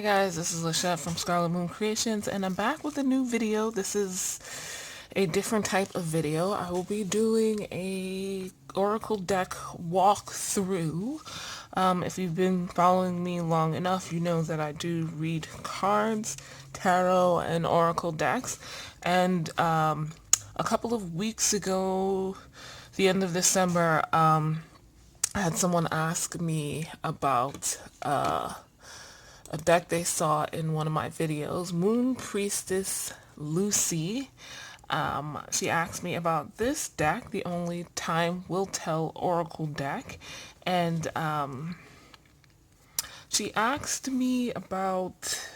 Hi guys, this is Lachette from Scarlet Moon Creations, and I'm back with a new video. This is a different type of video. I will be doing a Oracle deck walkthrough. If you've been following me long enough, you know that I do read cards, tarot, and Oracle decks. And a couple of weeks ago, the end of December, I had someone ask me about a deck they saw in one of my videos, Moon Priestess Lucy. She asked me about this deck, the Only Time Will Tell Oracle deck, and she asked me about,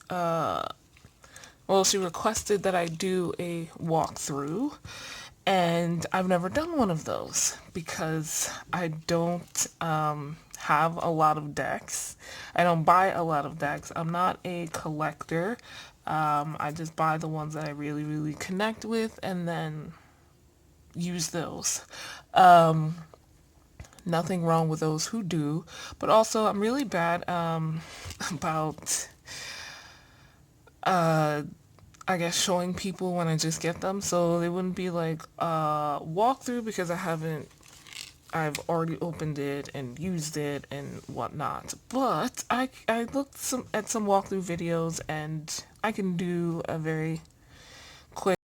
well, she requested that I do a walkthrough, and I've never done one of those because I don't have a lot of decks. I don't buy a lot of decks. I'm not a collector. I just buy the ones that I really connect with and then use those. Nothing wrong with those who do, but also I'm really bad about I guess showing people when I just get them, so they wouldn't be like walkthrough because I've already opened it and used it and whatnot. But I looked at some walkthrough videos and I can do a very quick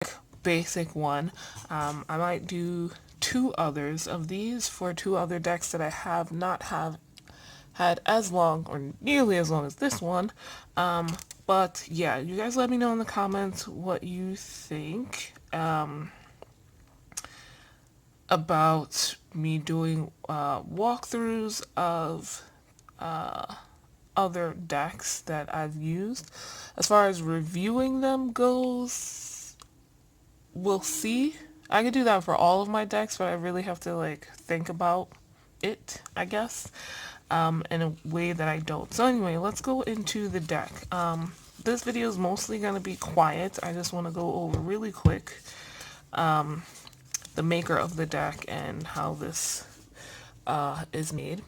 basic one. I might do two others of these for two other decks that I have not had as long or nearly as long as this one. But yeah, you guys let me know in the comments what you think about me doing walkthroughs of other decks that I've used. As far as reviewing them goes, we'll see. I could do that for all of my decks, but I really have to like think about it, I guess, in a way that I don't. So anyway, let's go into the deck. This video is mostly going to be quiet. I just want to go over really quick the maker of the deck and how this is made.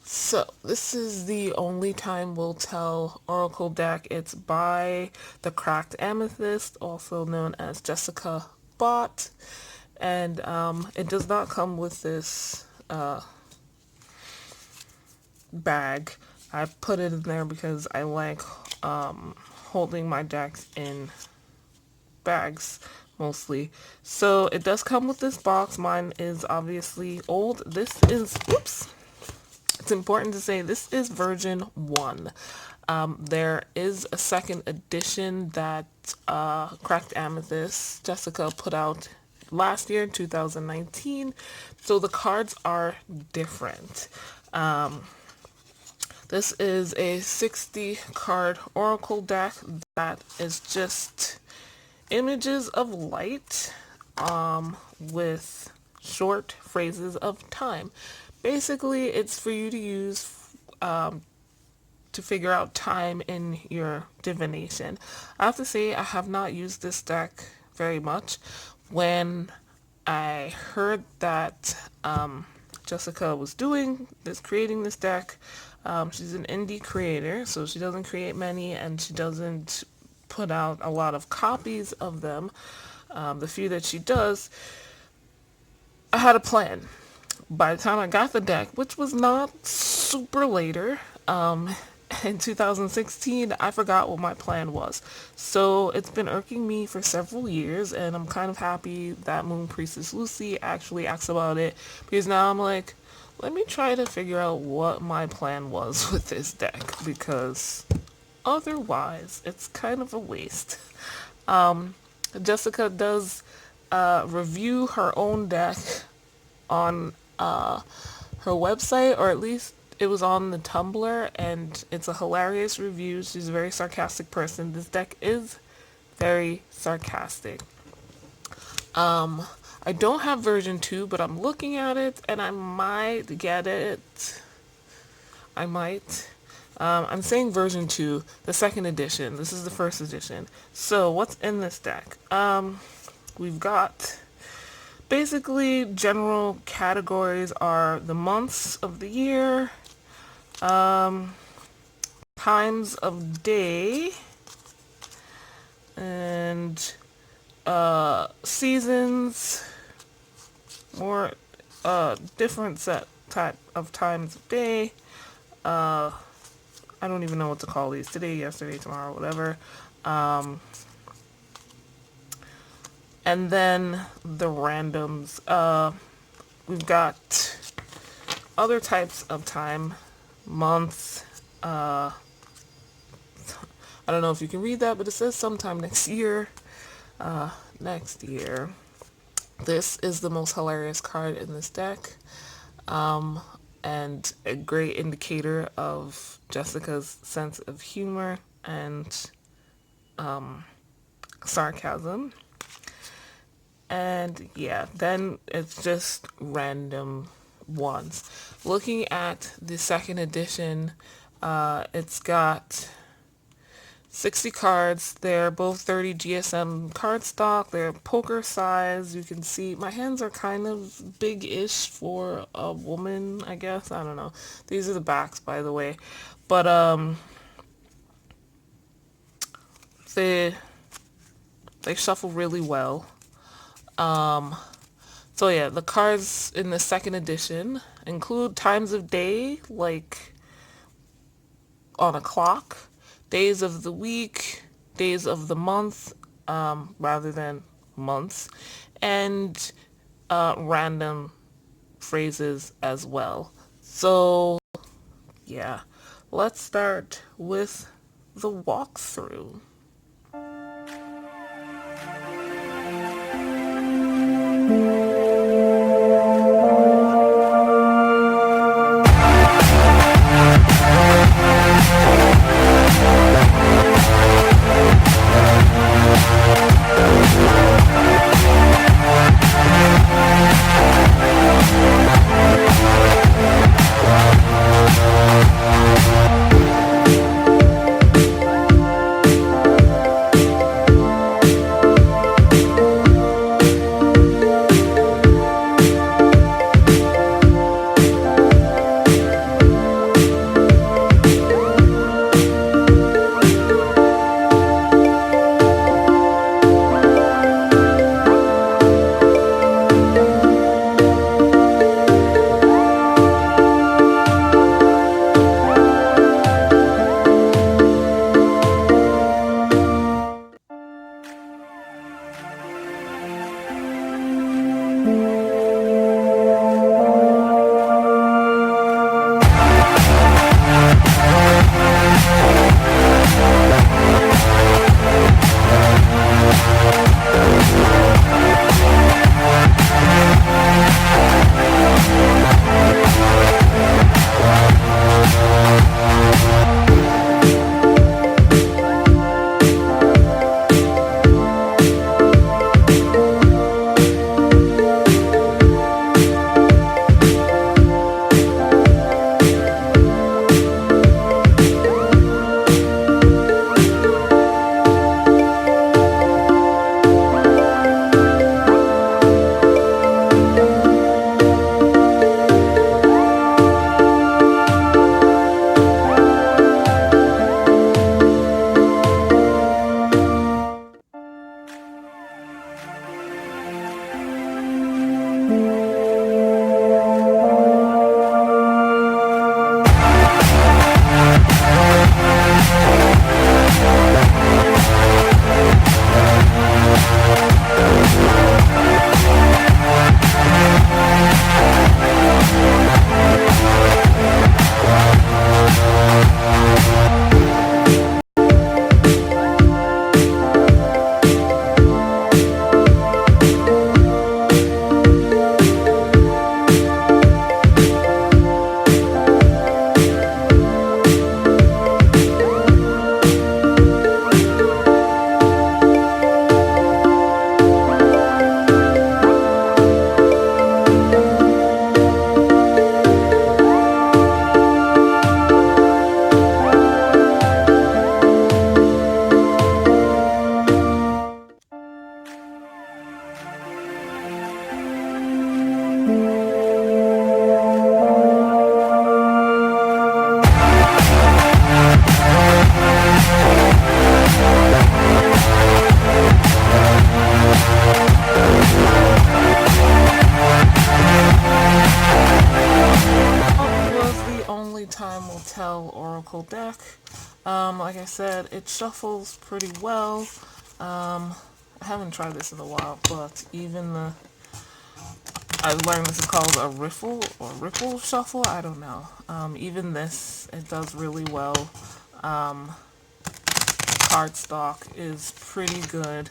So this is the Only Time Will Tell Oracle deck. It's by the Cracked Amethyst, also known as Jessica Bott, and it does not come with this bag. I put it in there because I like holding my decks in bags mostly. So it does come with this box. Mine is obviously old. This is, oops, it's important to say this is version 1. There is a second edition that Cracked Amethyst Jessica put out last year, 2019. So the cards are different. This is a 60 card Oracle deck that is just images of light with short phrases of time. Basically, it's for you to use to figure out time in your divination. I have to say I have not used this deck very much. When I heard that Jessica was creating this deck, she's an indie creator, so she doesn't create many and she doesn't put out a lot of copies of them. The few that she does, I had a plan. By the time I got the deck, which was not super later, in 2016, I forgot what my plan was. So it's been irking me for several years, and I'm kind of happy that Moon Priestess Lucy actually asked about it, because now I'm like, let me try to figure out what my plan was with this deck, because otherwise it's kind of a waste. Jessica does review her own deck on her website, or at least it was on the Tumblr, and it's a hilarious review. She's a very sarcastic person. This deck is very sarcastic. I don't have version 2, but I'm looking at it, and I might get it. I might. I'm saying version 2, the second edition. This is the first edition. So, what's in this deck? We've got basically general categories are the months of the year, times of day and seasons, more different type of times of day. I don't even know what to call these. Today, yesterday, tomorrow, whatever. And then the randoms. We've got other types of time, months. I don't know if you can read that, but it says sometime next year. Next year. This is the most hilarious card in this deck. And a great indicator of Jessica's sense of humor and sarcasm. And yeah, then it's just random ones. Looking at the second edition, it's got 60 cards. They're both 30 GSM cardstock. They're poker size. You can see my hands are kind of big-ish for a woman, I guess. I don't know. These are the backs, by the way. But they shuffle really well. So yeah, the cards in the second edition include times of day, like on a clock, days of the week, days of the month, rather than months, and random phrases as well. So yeah, let's start with the walkthrough. Tell Oracle deck. Like I said, it shuffles pretty well. I haven't tried this in a while, but even I learned this is called a ripple shuffle. I don't know. Even this, it does really well. Cardstock is pretty good.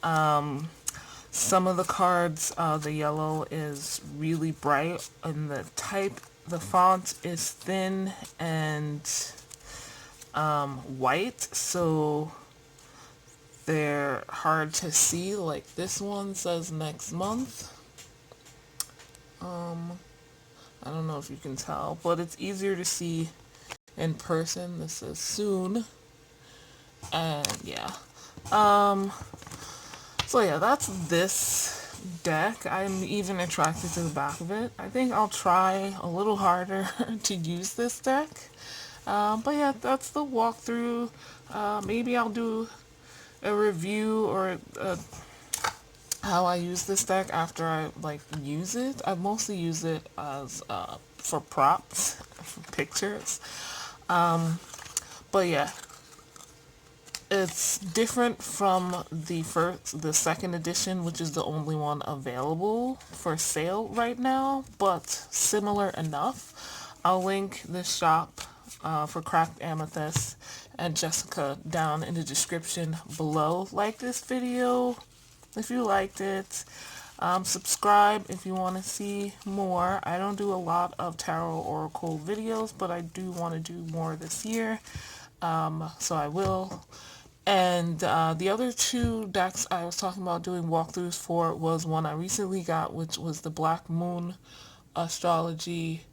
Some of the cards, the yellow is really bright, and the font is thin and white, so they're hard to see. Like this one says next month. I don't know if you can tell, but it's easier to see in person. This is soon. And yeah. So yeah, that's this deck. I'm even attracted to the back of it. I think I'll try a little harder to use this deck. But yeah, that's the walkthrough. Maybe I'll do a review or how I use this deck after I use it. I mostly use it as for props, for pictures. But yeah, it's different from the second edition, which is the only one available for sale right now, but similar enough. I'll link the shop for Cracked Amethyst and Jessica down in the description below. Like this video if you liked it. Subscribe if you want to see more. I don't do a lot of tarot oracle videos, but I do want to do more this year. So I will. And the other two decks I was talking about doing walkthroughs for was one I recently got, which was the Black Moon Astrology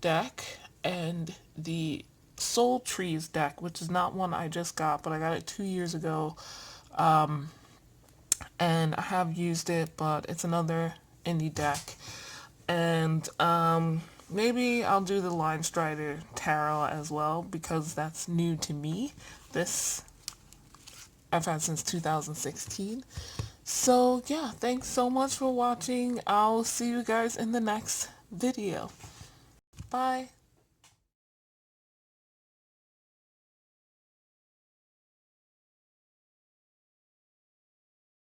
deck, and the Soul Trees deck, which is not one I just got, but I got it 2 years ago. And I have used it, but it's another indie deck. And maybe I'll do the Line Strider Tarot as well, because that's new to me. This I've had since 2016. So yeah, thanks so much for watching. I'll see you guys in the next video. Bye.